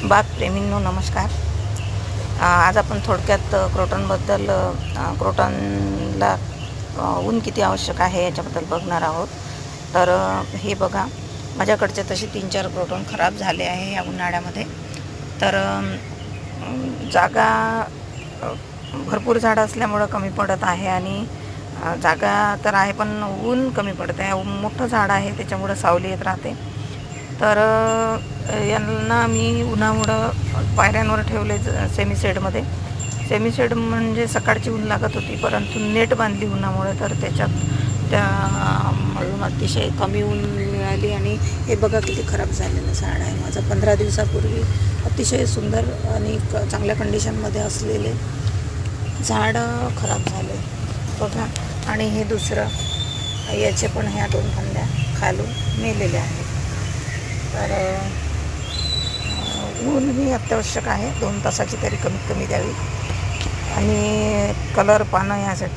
बागप्रेमींनो नमस्कार. आज आपण थोडक्यात क्रोटनबद्दल क्रोटनला ऊन किती आवश्यक आहे याच्याबद्दल बघणार आहोत. तर हे बघा, माझ्याकडचे तसे 3-4 क्रोटन खराब झाले आहे या उन्हाळ्यामध्ये. तर जागा भरपूर झाडं असल्यामुळं कमी पडत आहे आणि जागा तर आहे पण ऊन कमी पडत आहे. मोठं झाड आहे त्याच्यामुळं सावली येत राहते. तर यांना मी उन्हामुळं पायऱ्यांवर ठेवले सेमीशेडमध्ये. सेमीशेड म्हणजे सकाळची ऊन लागत होती, परंतु नेट बांधली उन्हामुळे, तर त्याच्यात त्या अतिशय कमी ऊन मिळाली. आणि हे बघा किती खराब झालेलं झाड आहे माझं. 15 दिवसापूर्वी अतिशय सुंदर आणि चांगल्या कंडिशनमध्ये असलेले झाड खराब झाले बघा. आणि हे दुसरं, याचे पण ह्या 2 फांद्या खालून मेलेल्या आहेत. तर ऊन ही अत्यावश्यक आहे, 2 तासाची तरी कमीत कमी द्यावी. आणि कलर पानं यासाठी